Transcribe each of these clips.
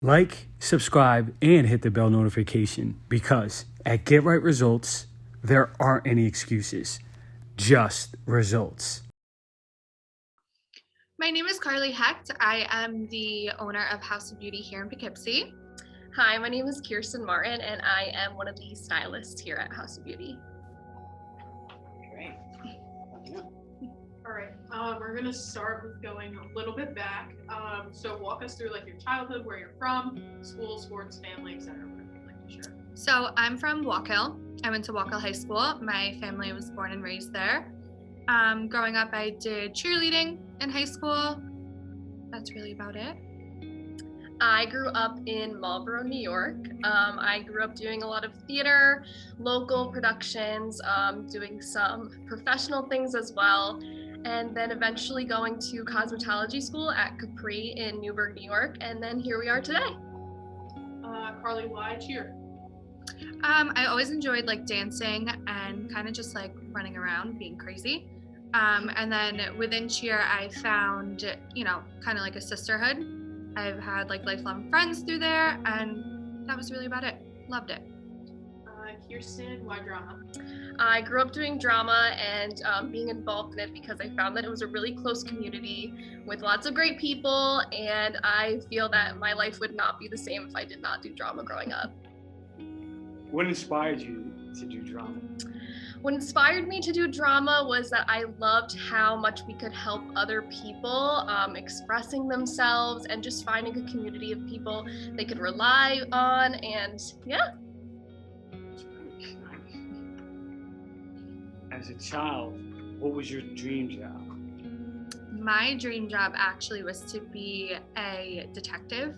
Like, subscribe, and hit the bell notification because at Get Right Results, there aren't any excuses, just results. My name is Carly Hecht. I am the owner of House of Beauty here in Poughkeepsie. Hi, my name is Kirsten Martin, and I am one of the stylists here at House of Beauty. Great. All right, we're gonna start with going a little bit back. So walk us through like your childhood, where you're from, school, sports, family, etc. Whatever you'd like to share. So I'm from Walk Hill. I went to Walk Hill High School. My family was born and raised there. Growing up, I did cheerleading in high school. That's really about it. I grew up in Marlboro, New York. I grew up doing a lot of theater, local productions, doing some professional things as well, and then eventually going to cosmetology school at Capri in Newburgh, New York, and then here we are today. Carly, why cheer? I always enjoyed like dancing and kind of just like running around, being crazy. And then within cheer, I found, kind of like a sisterhood. I've had like lifelong friends through there, and that was really about it. Loved it. Kirsten, why drama? I grew up doing drama and being involved in it because I found that it was a really close community with lots of great people, and I feel that my life would not be the same if I did not do drama growing up. What inspired you to do drama? What inspired me to do drama was that I loved how much we could help other people expressing themselves and just finding a community of people they could rely on, and yeah. As a child, what was your dream job? My dream job actually was to be a detective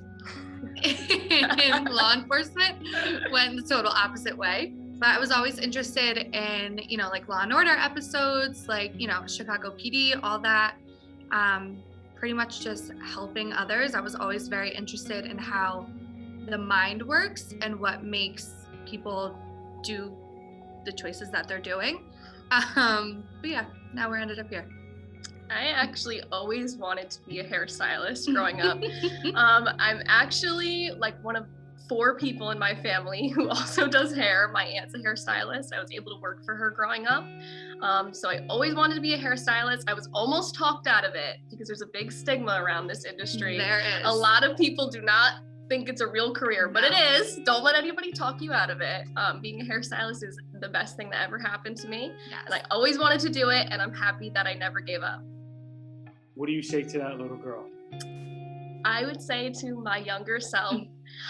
in law enforcement. Went the total opposite way. But I was always interested in, like Law and Order episodes, like, Chicago PD, all that. Pretty much just helping others. I was always very interested in how the mind works and what makes people do the choices that they're doing. But yeah, now we're ended up here. I actually always wanted to be a hairstylist growing up. I'm actually like one of 4 people in my family who also does hair. My aunt's a hairstylist. I was able to work for her growing up. So I always wanted to be a hairstylist. I was almost talked out of it because there's a big stigma around this industry. There is. A lot of people do not think it's a real career, but it is. Don't let anybody talk you out of it. Being a hairstylist is the best thing that ever happened to me. Yes. And I always wanted to do it, and I'm happy that I never gave up. What do you say to that little girl? I would say to my younger self,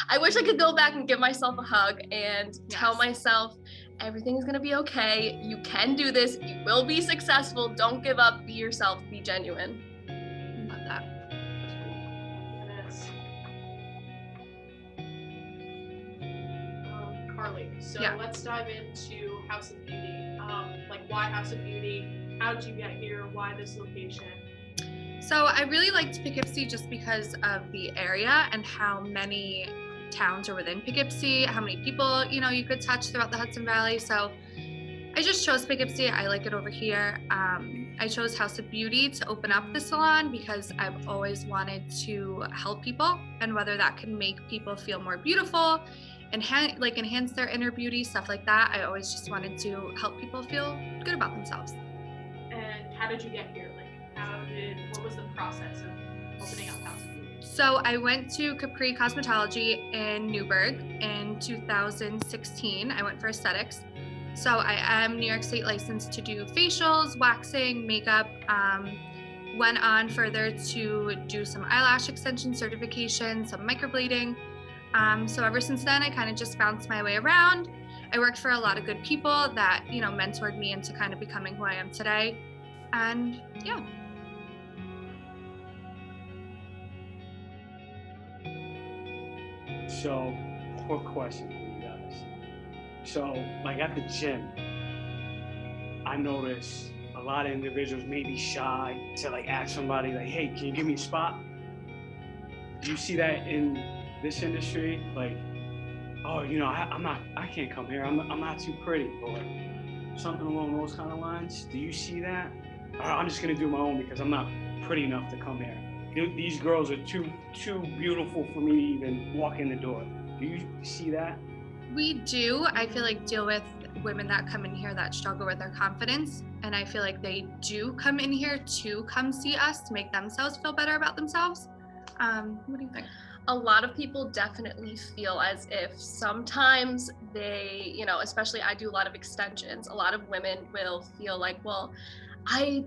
I wish I could go back and give myself a hug and tell myself everything is going to be okay. You can do this. You will be successful. Don't give up. Be yourself. Be genuine. Love that. Carly, so Yeah. let's dive into House of Beauty. Like why House of Beauty? How did you get here? Why this location? So I really liked Poughkeepsie just because of the area and how many towns are within Poughkeepsie, how many people, you could touch throughout the Hudson Valley. So I just chose Poughkeepsie. I like it over here. I chose House of Beauty to open up the salon because I've always wanted to help people, and whether that can make people feel more beautiful and enhance their inner beauty, stuff like that. I always just wanted to help people feel good about themselves. And how did you get here? What was the process of opening up House of Beauty? So I went to Capri Cosmetology in Newburgh in 2016. I went for aesthetics. So I am New York State licensed to do facials, waxing, makeup. Went on further to do some eyelash extension certification, some microblading. So ever since then, I kind of just bounced my way around. I worked for a lot of good people that, mentored me into kind of becoming who I am today. And yeah. So, quick question for you guys. So, like at the gym, I notice a lot of individuals may be shy to like ask somebody like, hey, can you give me a spot? Do you see that in this industry? Like, oh, I can't come here. I'm not too pretty, or something along those kind of lines. Do you see that? Or I'm just gonna do my own because I'm not pretty enough to come here. these girls are too beautiful for me to even walk in the door. Do you see that? We do, I feel like, deal with women that come in here that struggle with their confidence. And I feel like they do come in here to come see us to make themselves feel better about themselves. What do you think? A lot of people definitely feel as if sometimes they, especially I do a lot of extensions. A lot of women will feel like, well, I'm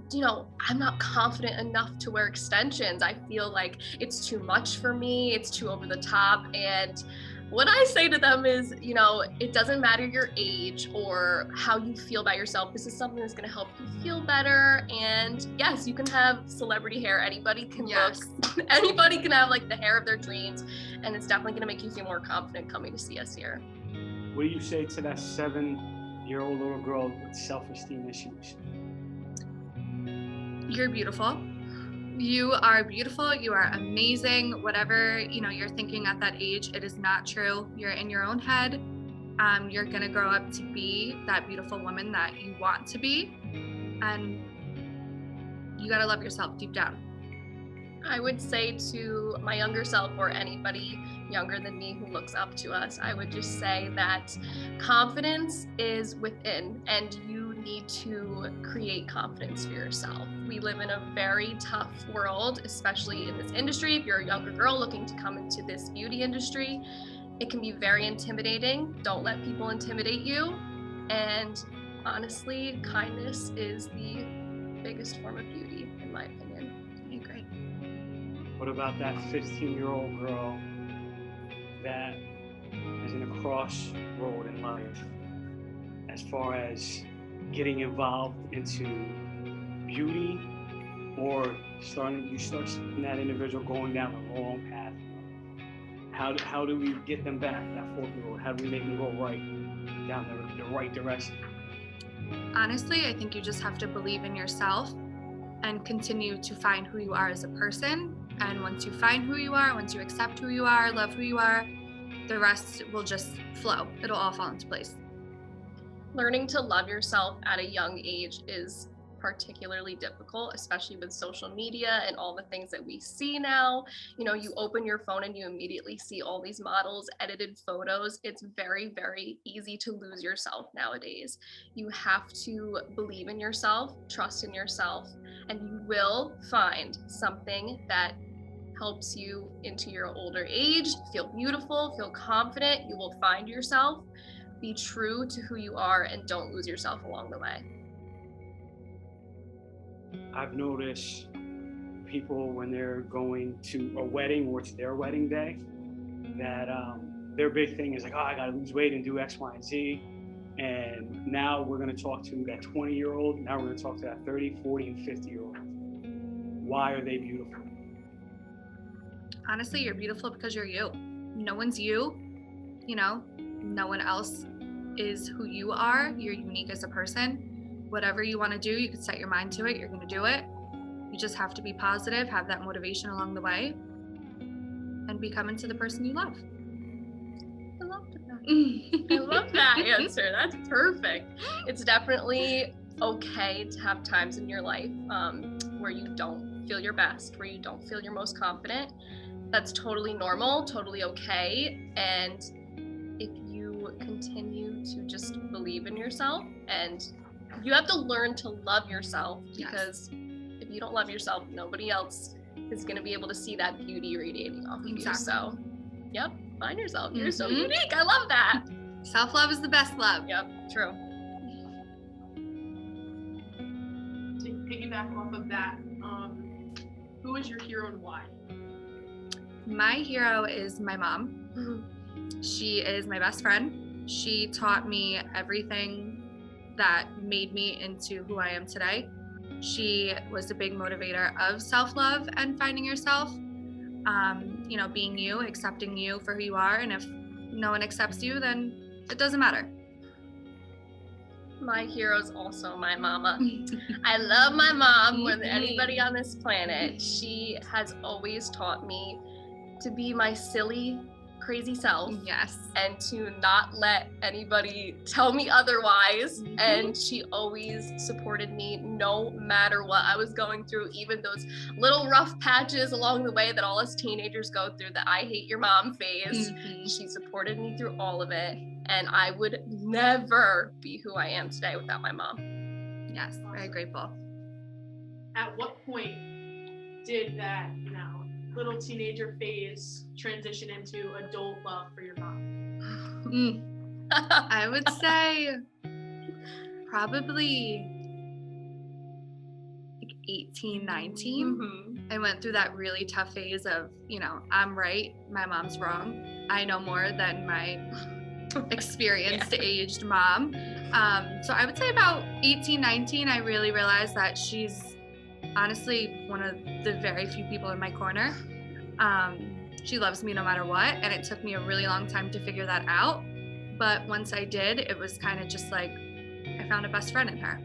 not confident enough to wear extensions. I feel like it's too much for me. It's too over the top. And what I say to them is, it doesn't matter your age or how you feel about yourself. This is something that's going to help you feel better. And yes, you can have celebrity hair. Anybody can anybody can have like the hair of their dreams. And it's definitely going to make you feel more confident coming to see us here. What do you say to that 7-year-old little girl with self-esteem issues? You're beautiful. You are beautiful. You are amazing. Whatever, you're thinking at that age, it is not true. You're in your own head. You're going to grow up to be that beautiful woman that you want to be. And you got to love yourself deep down. I would say to my younger self or anybody younger than me who looks up to us, I would just say that confidence is within and you need to create confidence for yourself. We live in a very tough world, especially in this industry. If you're a younger girl looking to come into this beauty industry, it can be very intimidating. Don't let people intimidate you. And honestly, kindness is the biggest form of beauty, in my opinion. Okay, great. What about that 15-year-old girl that is in a crossroad in life as far as getting involved into beauty, or you start seeing that individual going down the wrong path? How do we get them back, that 4-year-old? How do we make them go right down the right direction? Honestly, I think you just have to believe in yourself and continue to find who you are as a person. And once you find who you are, once you accept who you are, love who you are, the rest will just flow. It'll all fall into place. Learning to love yourself at a young age is particularly difficult, especially with social media and all the things that we see now. You open your phone and you immediately see all these models, edited photos. It's very, very easy to lose yourself nowadays. You have to believe in yourself, trust in yourself, and you will find something that helps you into your older age, feel beautiful, feel confident. You will find yourself. Be true to who you are and don't lose yourself along the way. I've noticed people when they're going to a wedding or it's their wedding day, that their big thing is like, oh, I gotta lose weight and do X, Y, and Z. And now we're gonna talk to that 20-year-old, now we're gonna talk to that 30, 40, and 50-year-old. Why are they beautiful? Honestly, you're beautiful because you're you. No one's you, no one else is who you are. You're unique as a person. Whatever you want to do, you can set your mind to it. You're going to do it. You just have to be positive, have that motivation along the way, and become into the person you love. I love that. I love that answer. That's perfect. It's definitely okay to have times in your life where you don't feel your best, where you don't feel your most confident. That's totally normal, totally okay. And if you continue to just believe in yourself, and you have to learn to love yourself, because if you don't love yourself, nobody else is going to be able to see that beauty radiating off of you. So, yep, find yourself. You're so unique. I love that. Self-love is the best love. Yep, true. To piggyback off of that, who is your hero and why? My hero is my mom. She is my best friend. She taught me everything that made me into who I am today. She was a big motivator of self-love and finding yourself, being you, accepting you for who you are. And if no one accepts you, then it doesn't matter. My hero is also my mama. I love my mom more than anybody on this planet. She has always taught me to be my silly crazy self. Yes. And to not let anybody tell me otherwise. Mhm. And she always supported me no matter what I was going through, even those little rough patches along the way that all us teenagers go through, the I hate your mom phase. Mhm. She supported me through all of it. And I would never be who I am today without my mom. Yes, very grateful. At what point did that, little teenager phase transition into adult love for your mom? I would say probably like 18, 19. Mhm. I went through that really tough phase of, I'm right, my mom's wrong. I know more than my experienced aged mom. So I would say about 18, 19, I really realized that she's honestly one of the very few people in my corner. She loves me no matter what, and it took me a really long time to figure that out. But once I did, it was kind of just like I found a best friend in her.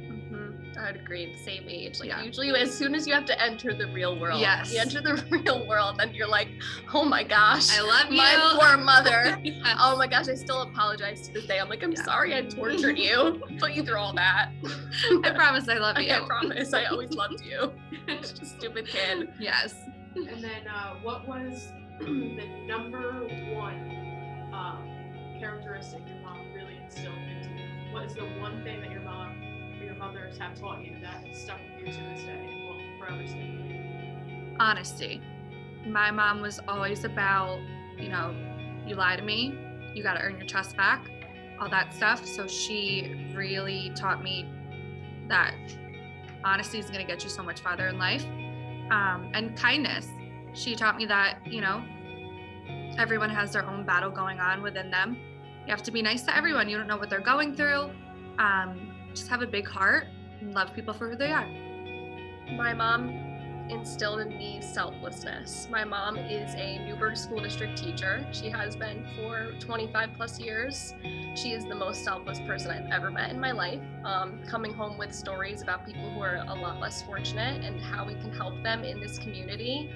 I'd agree, the same age. Like Yeah. usually as soon as you have to enter the real world, Yes. you enter the real world, then you're like, oh my gosh, I love you. my poor mother. Yes. Oh my gosh, I still apologize to this day. I'm like, I'm sorry I tortured you, put you through all that. I promise I love you. I promise, I always loved you. Stupid kid. Yes. And then what was the number one characteristic your mom really instilled into you? What is the one thing that your mom or your mothers have taught you that has stuck with you to this day and will forever stay with you? Honesty. My mom was always about, you lie to me, you got to earn your trust back, all that stuff. So she really taught me that honesty is going to get you so much farther in life. And kindness. She taught me that, everyone has their own battle going on within them. You have to be nice to everyone. You don't know what they're going through. Just have a big heart and love people for who they are. My mom instilled in me selflessness. My mom is a Newburgh School District teacher. She has been for 25 plus years. She is the most selfless person I've ever met in my life. Coming home with stories about people who are a lot less fortunate and how we can help them in this community.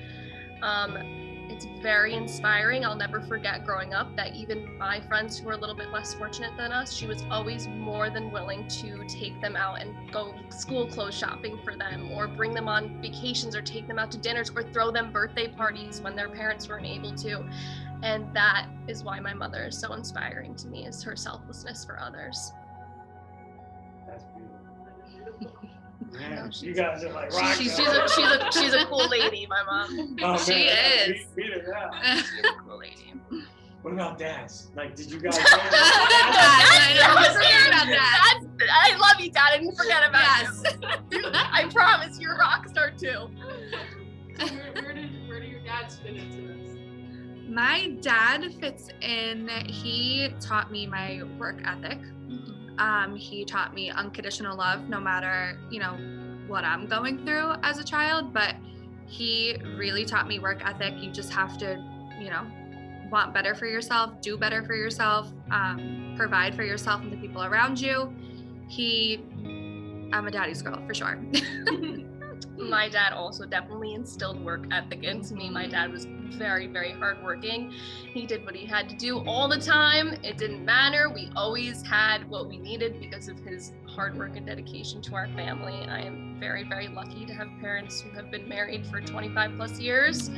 It's very inspiring. I'll never forget growing up that even my friends who are a little bit less fortunate than us, she was always more than willing to take them out and go school clothes shopping for them, or bring them on vacations, or take them out to dinners, or throw them birthday parties when their parents weren't able to. And that is why my mother is so inspiring to me, is her selflessness for others. That's beautiful. That is beautiful. Man, you guys are like rock She's a cool lady, my mom. Oh, She man, is. beat it out. She's a cool lady. What about dads? Like, did you guys? I know, Yes, forget about that. I love you, Dad. I didn't forget about Yes. you. I promise, you're a rock star too. So where do your dads fit into this? My dad fits in. He taught me my work ethic. He taught me unconditional love, no matter, what I'm going through as a child, but he really taught me work ethic. You just have to, want better for yourself, do better for yourself, provide for yourself and the people around you. I'm a daddy's girl for sure. My dad also definitely instilled work ethic into me. My dad was very, very hardworking. He did what he had to do all the time. It didn't matter. We always had what we needed because of his hard work and dedication to our family. I am very, very lucky to have parents who have been married for 25 plus years.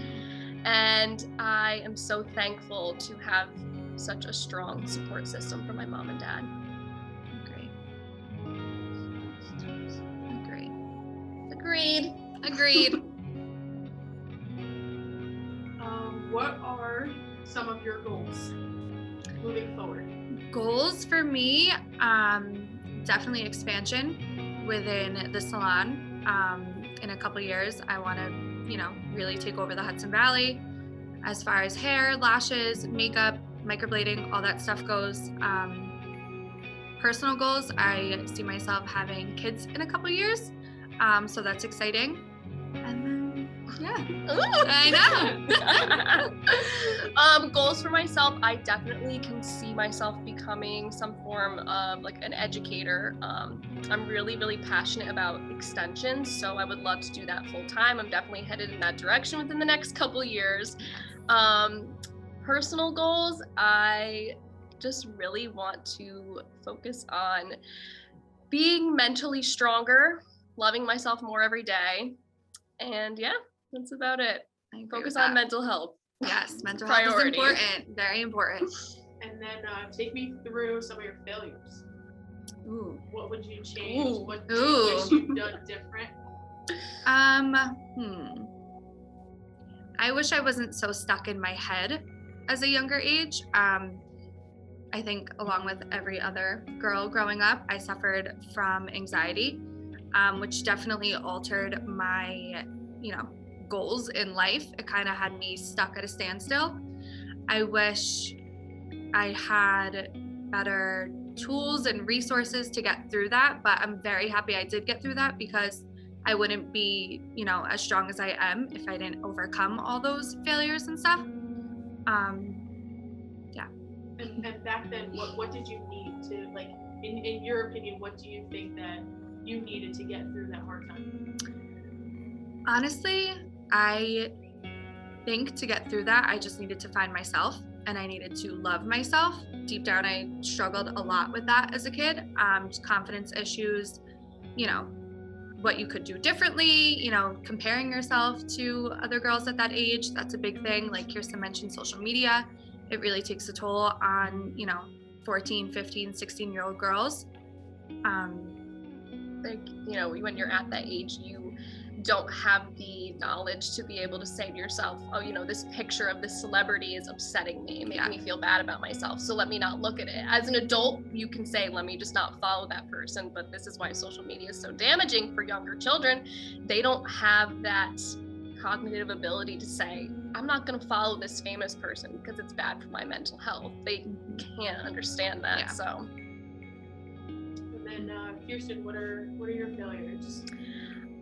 And I am so thankful to have such a strong support system from my mom and dad. Agreed. Agreed. What are some of your goals moving forward? Goals for me, definitely expansion within the salon. In a couple years, I want to, really take over the Hudson Valley as far as hair, lashes, makeup, microblading, all that stuff goes. Personal goals, I see myself having kids in a couple years, so that's exciting. And then, yeah, I know. Goals for myself, I definitely can see myself becoming some form of like an educator. I'm really, really passionate about extensions, so I would love to do that full time. I'm definitely headed in that direction within the next couple years. personal goals, I just really want to focus on being mentally stronger, loving myself more every day. And yeah, that's about it. I agree Focus with on that. mental health. Yes, mental health is Priority. important. Very important. And then take me through some of your failures. Ooh. What would you change? Ooh. What do you wish you'd done different? I wish I wasn't so stuck in my head as a younger age. I think along with every other girl growing up, I suffered from anxiety, which definitely altered my, goals in life. It kind of had me stuck at a standstill. I wish I had better tools and resources to get through that, but I'm very happy I did get through that because I wouldn't be, as strong as I am if I didn't overcome all those failures and stuff. And back then, what did you need to, like, in your opinion, what do you think that you needed to get through that hard time? Honestly, I think to get through that, I just needed to find myself and I needed to love myself. Deep down, I struggled a lot with that as a kid. Confidence issues, what you could do differently, comparing yourself to other girls at that age. That's a big thing. Like Kirsten mentioned, social media. It really takes a toll on, 14, 15, 16-year-old girls. When you're at that age, you don't have the knowledge to be able to say to yourself, oh, this picture of this celebrity is upsetting me, making me feel bad about myself, so let me not look at it. As an adult, you can say, let me just not follow that person, but this is why social media is so damaging for younger children. They don't have that cognitive ability to say, I'm not going to follow this famous person because it's bad for my mental health. They can't understand that. Yeah. So. And then Kirsten, what are your failures?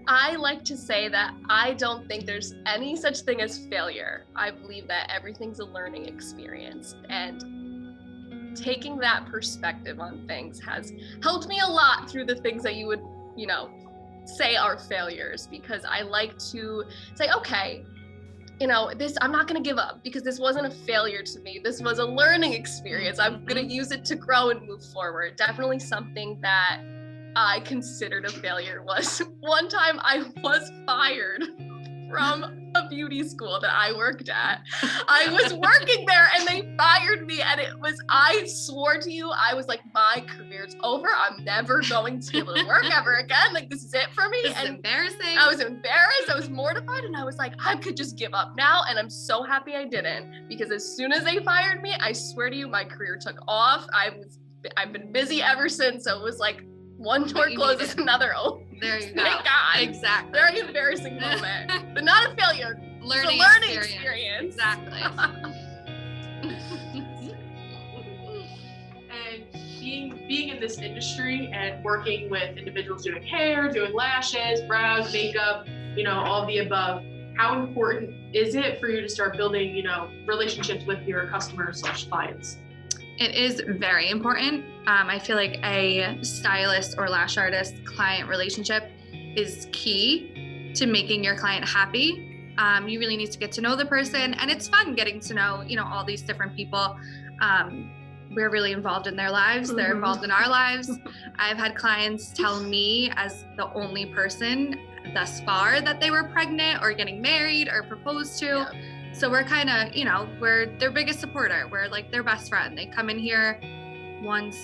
I like to say that I don't think there's any such thing as failure. I believe that everything's a learning experience, and taking that perspective on things has helped me a lot through the things that you would, say are failures, because I like to say, okay, I'm not going to give up because this wasn't a failure to me. This was a learning experience. I'm going to use it to grow and move forward. Definitely something that I considered a failure was one time I was fired from a beauty school that I worked at. I was working there and they fired me, and I swore to you, I was like, my career's over. I'm never going to be able to work ever again. Like, this is it for me. This is And embarrassing. I was embarrassed. I was mortified, and I was like, I could just give up now. And I'm so happy I didn't, because as soon as they fired me, I swear to you, my career took off. I've been busy ever since. So it was like one door you closes, needed. another open. There you go. Thank God. Exactly. Very embarrassing moment, but not a failure. Learning, it's a learning experience. experience. Exactly. And being in this industry and working with individuals doing hair, doing lashes, brows, makeup, all of the above, how important is it for you to start building, relationships with your customers/clients? It is very important. I feel like a stylist or lash artist client relationship is key to making your client happy. You really need to get to know the person, and it's fun getting to know, all these different people. We're really involved in their lives. They're Mhm. involved in our lives. I've had clients tell me as the only person thus far that they were pregnant or getting married or proposed to. Yeah. So we're kind of, we're their biggest supporter. We're like their best friend. They come in here once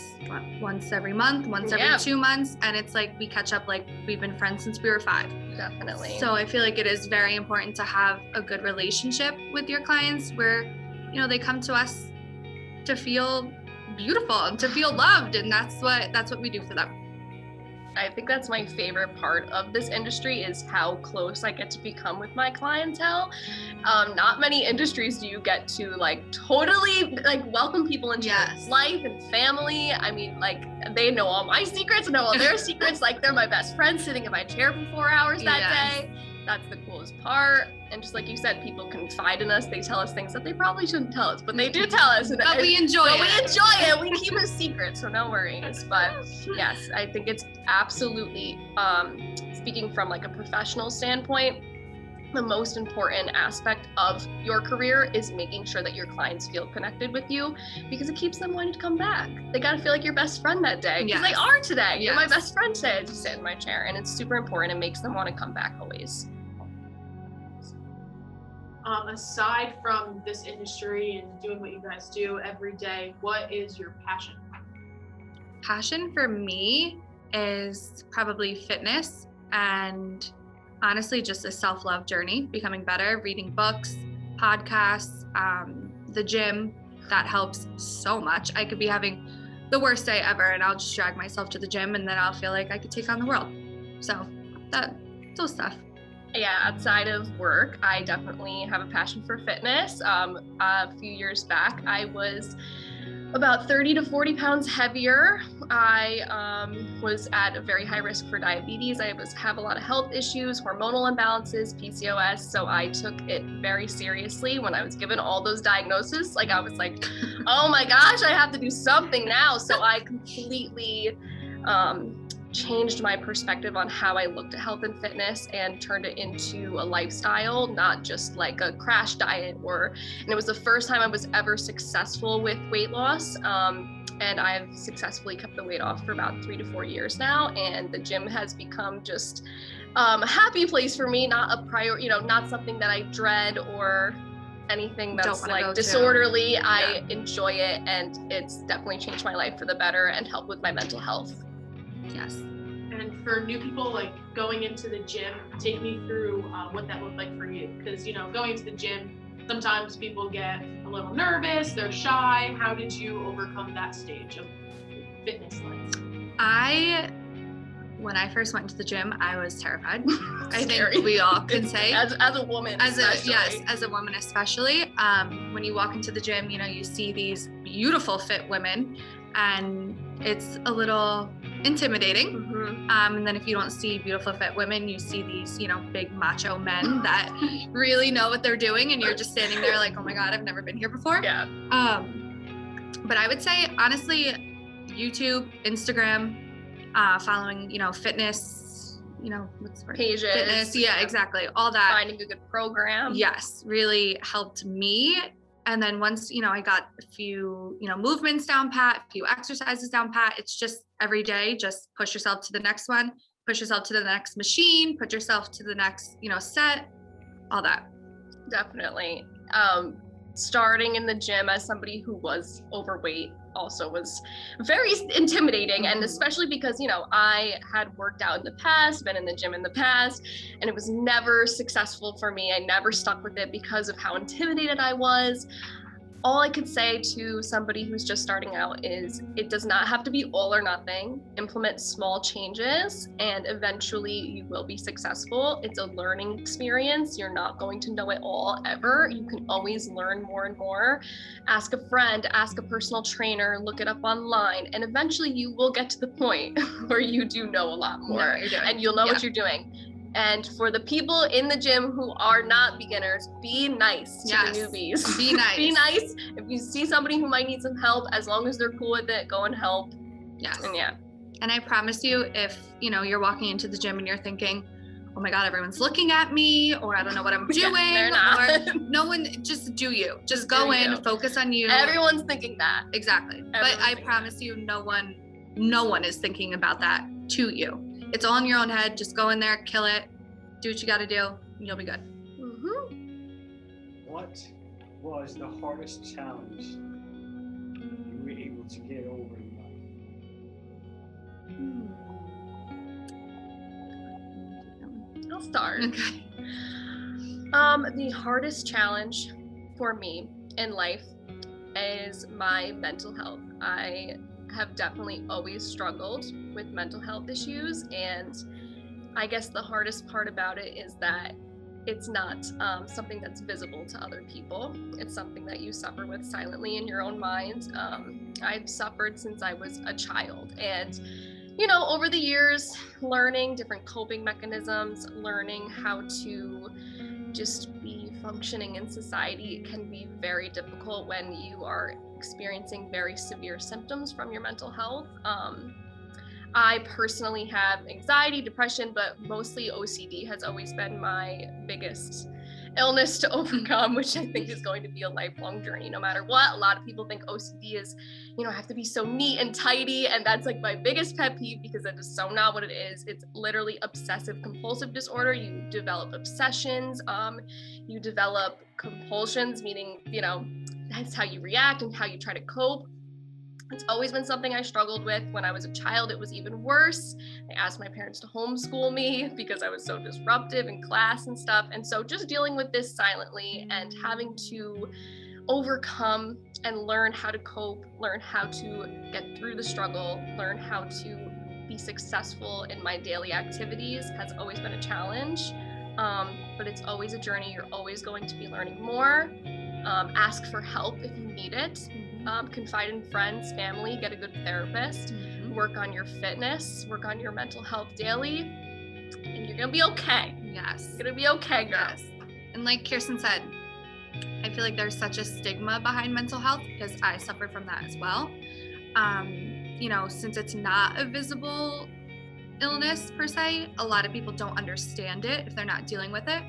every month, once every Yeah. 2 months, and it's like we catch up like we've been friends since we were 5. Definitely. So I feel like it is very important to have a good relationship with your clients where, they come to us to feel beautiful and to feel loved, and that's what we do for them. I think that's my favorite part of this industry, is how close I get to become with my clientele. Not many industries do you get to totally welcome people into Yes. your life and family. I mean, they know all my secrets, know all their secrets. They're my best friends sitting in my chair for 4 hours that Yes. day. That's the coolest part. And just like you said, people confide in us. They tell us things that they probably shouldn't tell us, but they do tell us. But we enjoy But it. we enjoy it. We keep it a secret, so no worries. But yes, I think it's absolutely, speaking from a professional standpoint, the most important aspect of your career is making sure that your clients feel connected with you, because it keeps them wanting to come back. They got to feel like your best friend that day, because they Yes. are today. You're my Yes. best friend today as you sit in my chair, and it's super important. It makes them want to come back always. Aside from this industry and doing what you guys do every day, what is your passion? Passion for me is probably fitness and honestly just a self-love journey, becoming better, reading books, podcasts, the gym. That helps so much. I could be having the worst day ever and I'll just drag myself to the gym and then I'll feel like I could take on the world. So those stuff. Yeah, outside of work, I definitely have a passion for fitness. A few years back, I was about 30 to 40 pounds heavier. I was at a very high risk for diabetes. I have a lot of health issues, hormonal imbalances, PCOS. So I took it very seriously when I was given all those diagnoses. Like I was like, oh my gosh, I have to do something now. So I completely changed my perspective on how I looked at health and fitness and turned it into a lifestyle, not just like a crash diet. And it was the first time I was ever successful with weight loss. And I've successfully kept the weight off for about 3 to 4 years now. And the gym has become just a happy place for me, not a prior, not something that I dread or anything that's like disorderly. I enjoy it, and it's definitely changed my life for the better and helped with my mental health. Yes. And for new people like going into the gym, take me through what that looked like for you. Because, going to the gym, sometimes people get a little nervous, they're shy. How did you overcome that stage of fitness life? When I first went to the gym, I was terrified. I Scary. think we all can say. As a woman, as a woman especially. When you walk into the gym, you see these beautiful fit women, and it's a little intimidating. Mm-hmm. And then if you don't see beautiful fit women, you see these, big macho men that really know what they're doing, and you're just standing there like, oh my God, I've never been here before. Yeah. But I would say honestly, YouTube, Instagram, following, fitness, what's the word? Pages. Fitness, yeah, exactly. All that. Finding a good program. Yes, really helped me. And then once, I got a few, movements down pat, a few exercises down pat, it's just every day, just push yourself to the next one, push yourself to the next machine, put yourself to the next, set, all that. Definitely. Starting in the gym as somebody who was overweight also was very intimidating. And especially because, I had worked out in the past, been in the gym in the past, and it was never successful for me. I never stuck with it because of how intimidated I was. All I could say to somebody who's just starting out is it does not have to be all or nothing. Implement small changes and eventually you will be successful. It's a learning experience. You're not going to know it all ever. You can always learn more and more. Ask a friend, ask a personal trainer, look it up online, and eventually you will get to the point where you do know a lot more and you'll know what you're doing. And for the people in the gym who are not beginners, be nice to the newbies. Be nice. Be nice. If you see somebody who might need some help, as long as they're cool with it, go and help. Yes. And yeah. And I promise you, if, you're walking into the gym and you're thinking, oh my God, everyone's looking at me, or I don't know what I'm doing, they're not. or no one, just do you. Just go in, focus on you. Everyone's thinking that. Exactly. But I promise you, no one is thinking about that to you. It's all in your own head. Just go in there, kill it, do what you got to do, and you'll be good. Mm-hmm. What was the hardest challenge you were able to get over in life? I'll start. Okay. The hardest challenge for me in life is my mental health. I have definitely always struggled with mental health issues, and I guess the hardest part about it is that it's not something that's visible to other people. It's something that you suffer with silently in your own mind. I've suffered since I was a child, and over the years, learning different coping mechanisms, learning how to just be functioning in society can be very difficult when you are experiencing very severe symptoms from your mental health. I personally have anxiety, depression, but mostly OCD has always been my biggest illness to overcome, which I think is going to be a lifelong journey no matter what. A lot of people think OCD is, I have to be so neat and tidy, and that's like my biggest pet peeve because that is so not what it is. It's literally obsessive compulsive disorder. You develop obsessions, you develop compulsions, meaning, that's how you react and how you try to cope. It's always been something I struggled with. When I was a child, it was even worse. I asked my parents to homeschool me because I was so disruptive in class and stuff. And so just dealing with this silently and having to overcome and learn how to cope, learn how to get through the struggle, learn how to be successful in my daily activities has always been a challenge. But it's always a journey. You're always going to be learning more. Ask for help if you need it. Confide in friends, family, get a good therapist, work on your fitness, work on your mental health daily, and you're gonna be okay. Yes. You're gonna be okay, girl. Yes. And like Kirsten said, I feel like there's such a stigma behind mental health because I suffer from that as well. Since it's not a visible illness per se, a lot of people don't understand it if they're not dealing with it.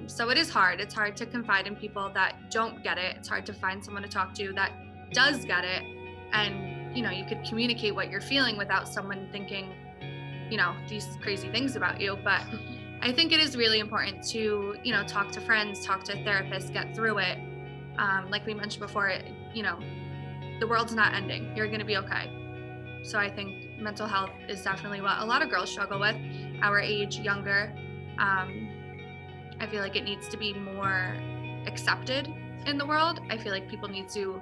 So it is hard. It's hard to confide in people that don't get it. It's hard to find someone to talk to that does get it. And, you could communicate what you're feeling without someone thinking, these crazy things about you. But I think it is really important to, talk to friends, talk to therapists, get through it. Like we mentioned before, the world's not ending. You're going to be okay. So I think mental health is definitely what a lot of girls struggle with, our age, younger. I feel like it needs to be more accepted in the world. I feel like people need to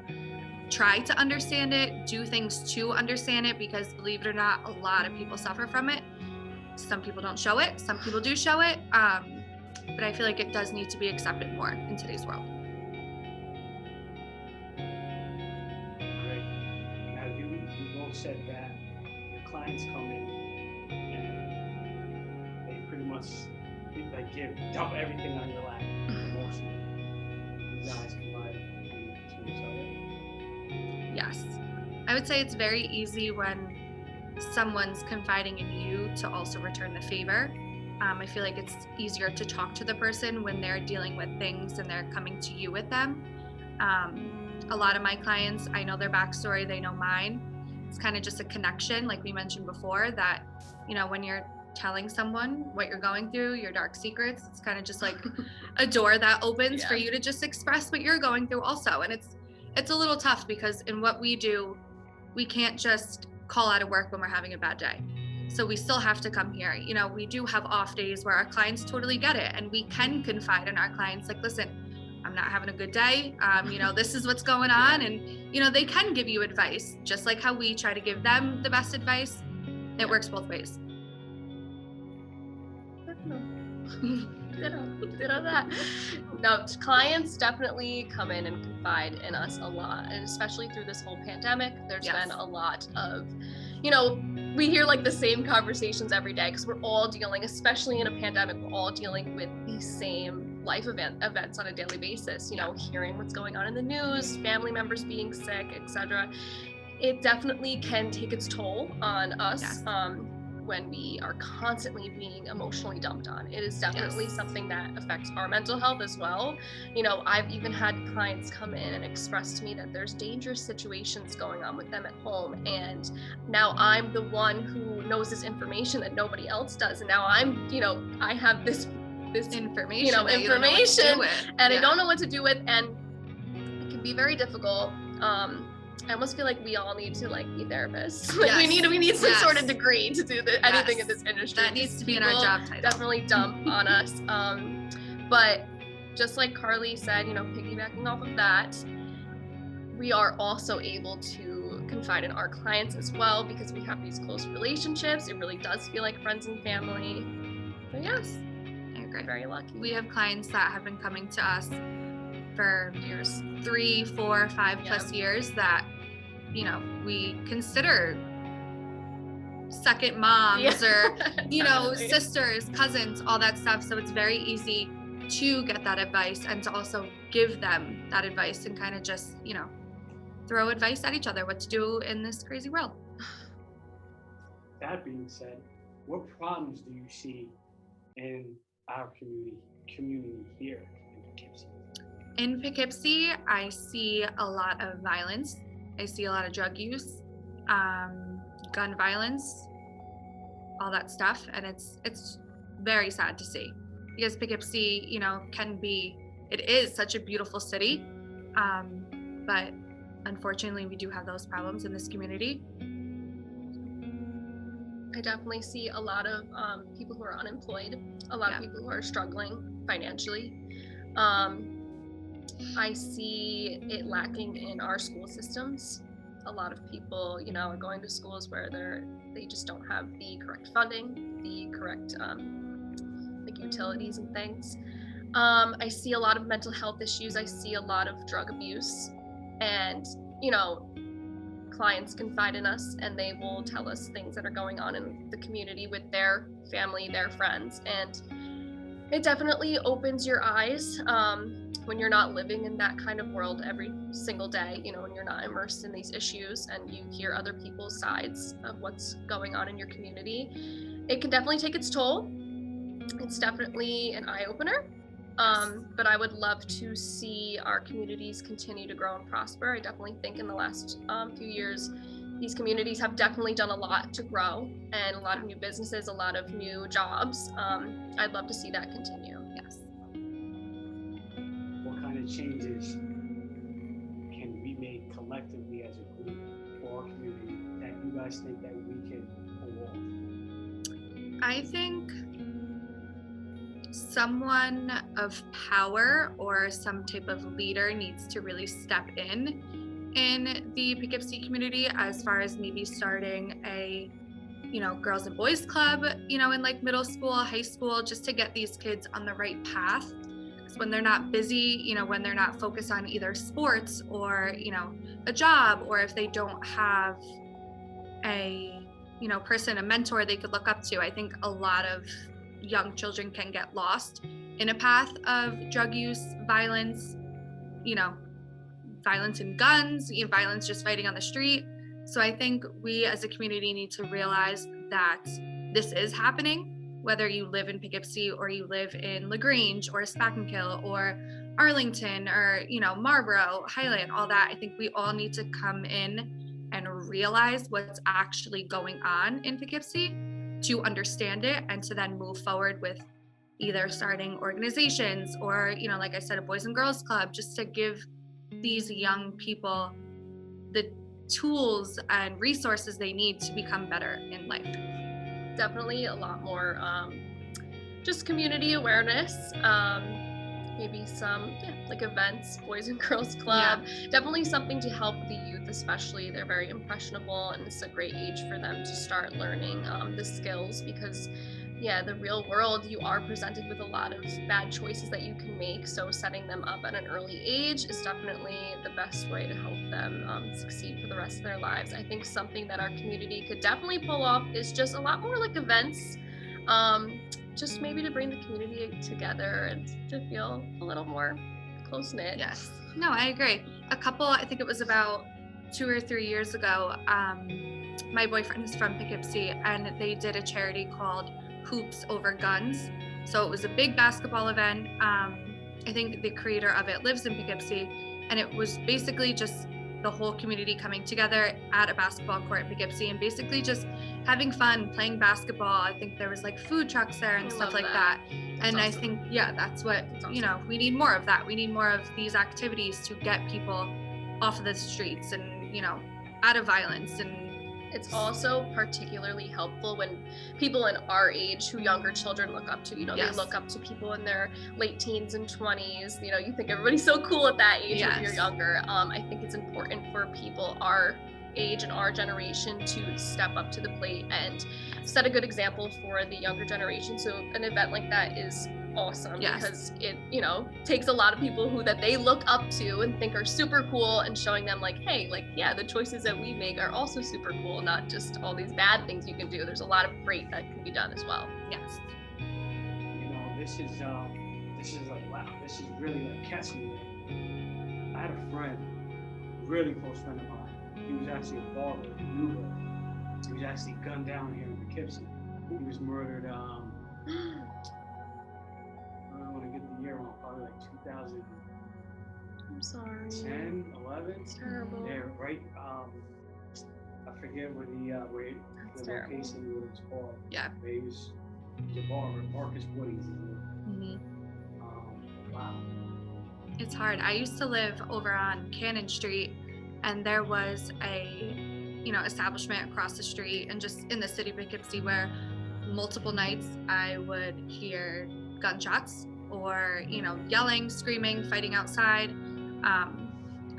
try to understand it, do things to understand it, because believe it or not, a lot of people suffer from it. Some people don't show it, some people do show it. But I feel like it does need to be accepted more in today's world. Great. Now you both said that your clients come in and they pretty much dump everything on your lap emotionally. You guys confide to each other. Yes. I would say it's very easy when someone's confiding in you to also return the favor. I feel like it's easier to talk to the person when they're dealing with things and they're coming to you with them. A lot of my clients, I know their backstory, they know mine. It's kind of just a connection, like we mentioned before, that, when you're telling someone what you're going through, your dark secrets, it's kind of just like a door that opens for you to just express what you're going through also. And it's a little tough because in what we do, we can't just call out of work when we're having a bad day. So we still have to come here. We do have off days where our clients totally get it, and we can confide in our clients, like, listen, I'm not having a good day. This is what's going on. And, they can give you advice, just like how we try to give them the best advice. It works both ways. Ditto that. No, clients definitely come in and confide in us a lot, and especially through this whole pandemic, there's been a lot of, we hear like the same conversations every day because we're all dealing, especially in a pandemic, we're all dealing with the same life events on a daily basis, hearing what's going on in the news, family members being sick, etc. It definitely can take its toll on us. When we are constantly being emotionally dumped on. It is definitely something that affects our mental health as well. I've even had clients come in and express to me that there's dangerous situations going on with them at home, and now I'm the one who knows this information that nobody else does, and now I'm, I have this information, and I don't know what to do with, and it can be very difficult. I almost feel like we all need to be therapists. We need some sort of degree to do anything in this industry. That needs to be in our job title. Definitely dump on us. But just like Carly said, piggybacking off of that, we are also able to confide in our clients as well because we have these close relationships. It really does feel like friends and family. But yes, I agree. Very lucky. We have clients that have been coming to us for years, 3, 4, 5 plus years that we consider second moms or sisters, cousins, all that stuff. So it's very easy to get that advice and to also give them that advice and kind of just throw advice at each other what to do in this crazy world. that being said, what problems do you see in our community here in Poughkeepsie? In Poughkeepsie, I see a lot of violence. I see a lot of drug use, gun violence, all that stuff, and it's very sad to see because Poughkeepsie, it is such a beautiful city, but unfortunately, we do have those problems in this community. I definitely see a lot of people who are unemployed, a lot of people who are struggling financially. I see it lacking in our school systems. A lot of people, are going to schools where they just don't have the correct funding, the correct like utilities and things. I see a lot of mental health issues. I see a lot of drug abuse, and clients confide in us and they will tell us things that are going on in the community with their family, their friends, and it definitely opens your eyes when you're not living in that kind of world every single day, when you're not immersed in these issues and you hear other people's sides of what's going on in your community. It can definitely take its toll. It's definitely an eye-opener. But I would love to see our communities continue to grow and prosper. I definitely think in the last few years, these communities have definitely done a lot to grow, and a lot of new businesses, a lot of new jobs. I'd love to see that continue. Yes. What kind of changes can we make collectively as a group for our community that you guys think that we can pull off? I think someone of power or some type of leader needs to really step in the Poughkeepsie community, as far as maybe starting a girls and boys club, in like middle school, high school, just to get these kids on the right path. Because when they're not busy, when they're not focused on either sports or a job, or if they don't have a a mentor they could look up to, I think a lot of young children can get lost in a path of drug use, violence, violence and guns, violence just fighting on the street. So I think we as a community need to realize that this is happening, whether you live in Poughkeepsie or you live in LaGrange or Spackenkill or Arlington or, Marlboro, Highland, all that. I think we all need to come in and realize what's actually going on in Poughkeepsie to understand it and to then move forward with either starting organizations or, like I said, a Boys and Girls Club, just to give these young people the tools and resources they need to become better in life. Definitely a lot more just community awareness, maybe some like events, Boys and Girls Club, definitely something to help the youth, especially. They're very impressionable and it's a great age for them to start learning the skills, because the real world, you are presented with a lot of bad choices that you can make. So setting them up at an early age is definitely the best way to help them succeed for the rest of their lives. I think something that our community could definitely pull off is just a lot more like events, just maybe to bring the community together and to feel a little more close-knit. Yes. No, I agree. I think it was about 2 or 3 years ago, my boyfriend is from Poughkeepsie, and they did a charity called Hoops Over Guns. So it was a big basketball event. I think the creator of it lives in Poughkeepsie, and it was basically just the whole community coming together at a basketball court in Poughkeepsie and basically just having fun, playing basketball. I think there was like food trucks there and stuff like that. And awesome. I think, that's what, awesome. We need more of that. We need more of these activities to get people off of the streets and, out of violence. And it's also particularly helpful when people in our age who younger children look up to, they look up to people in their late teens and 20s. You think everybody's so cool at that age when you're younger. I think it's important for people our age and our generation to step up to the plate and set a good example for the younger generation. So an event like that is awesome because it takes a lot of people who that they look up to and think are super cool, and showing them like, hey, the choices that we make are also super cool, not just all these bad things you can do. There's a lot of great that can be done as well. Yes. This is really catch me. I had a friend, really close friend of mine. He was actually a barber in Newburgh, He was actually gunned down here in Poughkeepsie. He was murdered. I don't want to get the year wrong. Probably like 2010, I'm sorry. 11. It's terrible. Yeah, right. I forget where the That's terrible. location was called. Yeah. He was a barber. Marcus Woody's his name. Mhm. Wow. It's hard. I used to live over on Cannon Street, and there was a, establishment across the street and just in the city of Poughkeepsie where multiple nights I would hear gunshots or, yelling, screaming, fighting outside.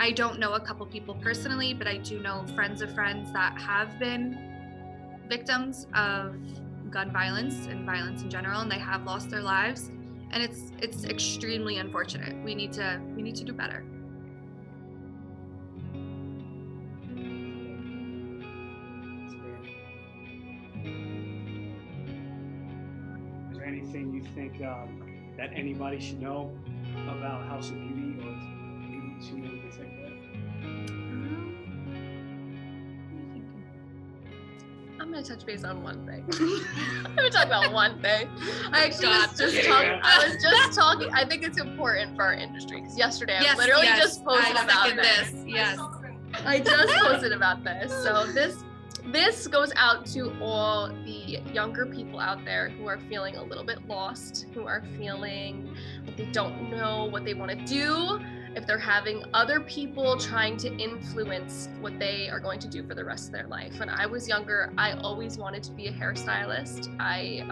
I don't know a couple people personally, but I do know friends of friends that have been victims of gun violence and violence in general, and they have lost their lives. And it's extremely unfortunate. We need to do better. Is there anything you think that anybody should know about House of Beauty or Beauty 2 and things like that? I'm gonna touch base on one thing. I'm gonna talk about one thing. I actually God. was just Yeah. talking. I was just talking. I think it's important for our industry because yesterday I literally just posted I about second this. Yes. I just posted about this. So this goes out to all the younger people out there who are feeling a little bit lost, who are feeling like they don't know what they want to do, if they're having other people trying to influence what they are going to do for the rest of their life. When I was younger, I always wanted to be a hairstylist. I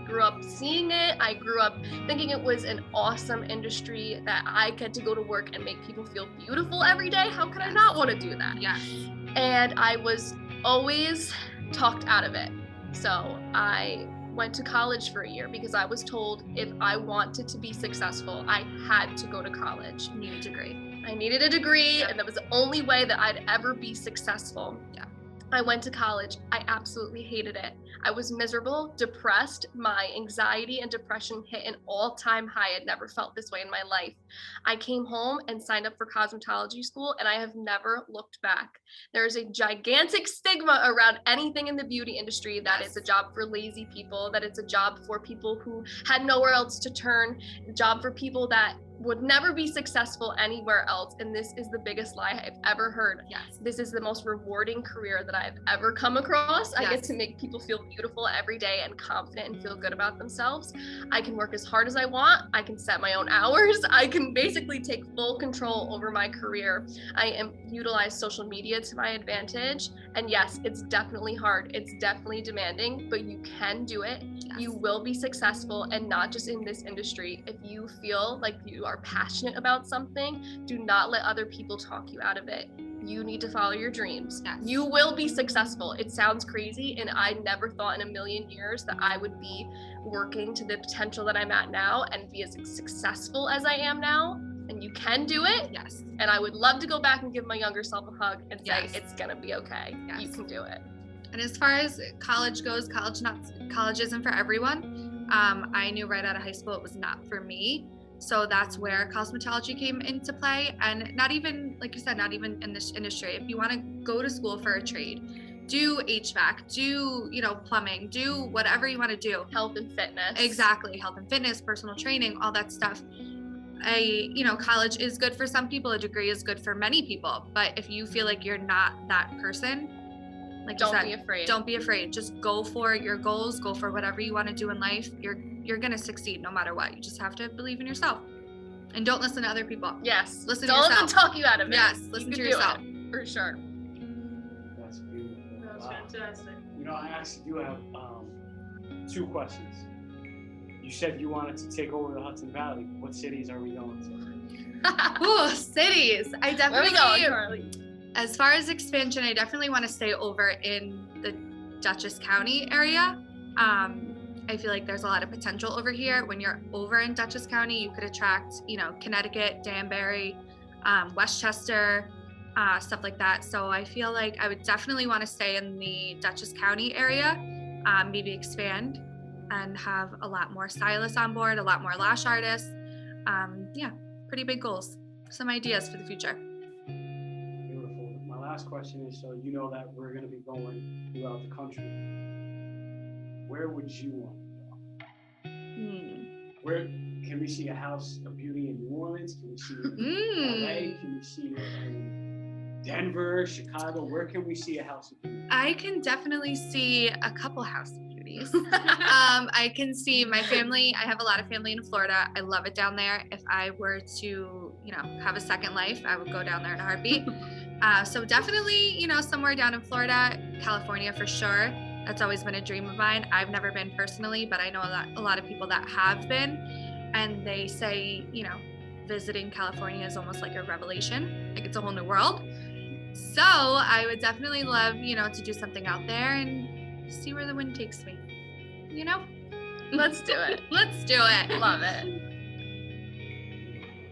grew up seeing it. I grew up thinking it was an awesome industry that I get to go to work and make people feel beautiful every day. How could I not want to do that? Yes. And I was always talked out of it. So I went to college for a year because I was told if I wanted to be successful, I had to go to college. Need a degree. I needed a degree, and that was the only way that I'd ever be successful. Yeah. I went to college. I absolutely hated it. I was miserable, depressed. My anxiety and depression hit an all-time high. I'd never felt this way in my life. I came home and signed up for cosmetology school, and I have never looked back. There is a gigantic stigma around anything in the beauty industry that it's a job for lazy people, that it's a job for people who had nowhere else to turn, a job for people that would never be successful anywhere else. And this is the biggest lie I've ever heard. Yes. This is the most rewarding career that I've ever come across. I Yes. get to make people feel beautiful every day and confident and feel good about themselves. I can work as hard as I want. I can set my own hours. I can basically take full control over my career. I utilize social media to my advantage. And yes, it's definitely hard. It's definitely demanding, but you can do it. Yes. You will be successful, and not just in this industry. If you feel like you are passionate about something, do not let other people talk you out of it. You need to follow your dreams. Yes. You will be successful. It sounds crazy, and I never thought in a million years that I would be working to the potential that I'm at now and be as successful as I am now. And you can do it. Yes. And I would love to go back and give my younger self a hug and say, Yes. it's gonna be okay. Yes. You can do it. And as far as college goes, college isn't for everyone. I knew right out of high school it was not for me. So that's where cosmetology came into play. And not even, like you said, not even in this industry. If you want to go to school for a trade, do HVAC, do, plumbing, do whatever you want to do. Health and fitness. Exactly. Health and fitness, personal training, all that stuff. College is good for some people. A degree is good for many people. But if you feel like you're not that person, like Don't you said, be afraid. don't be afraid. Just go for your goals. Go for whatever you want to do in life. You're gonna succeed no matter what. You just have to believe in yourself, and don't listen to other people. Yes. Listen to Don't let them yourself. talk you out of it. Yes, You listen can to do yourself. it, for sure. That's beautiful. That's Wow. fantastic. I actually do have 2 questions. You said you wanted to take over the Hudson Valley. What cities are we going to? Ooh, cities. I Where are definitely. we going, Carly? As far as expansion, I definitely want to stay over in the Dutchess County area. I feel like there's a lot of potential over here. When you're over in Dutchess County, you could attract, Connecticut, Danbury, Westchester, stuff like that. So I feel like I would definitely want to stay in the Dutchess County area, maybe expand and have a lot more stylists on board, a lot more lash artists. Pretty big goals. Some ideas for the future. Beautiful. My last last question is, so you know that we're going to be going throughout the country. Where would you want to go? Where can we see a house of beauty in New Orleans? Can we see it in LA? Can we see it in Denver, Chicago? Where can we see a house of beauty? I can definitely see a couple house of beauties. I can see my family. I have a lot of family in Florida. I love it down there. If I were to, you know, have a second life, I would go down there in a heartbeat. So definitely, you know, somewhere down in Florida, California for sure. That's always been a dream of mine. I've never been personally, but I know a lot of people that have been, and they say, you know, visiting California is almost like a revelation. Like it's a whole new world. So I would definitely love, you know, to do something out there and see where the wind takes me. You know? Let's do it. Let's do it. Love it.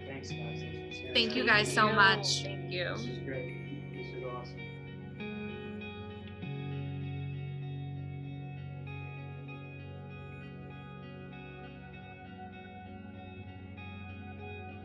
Thanks, guys. Thanks for sharing. Thank you guys so much. Thank you. This is great.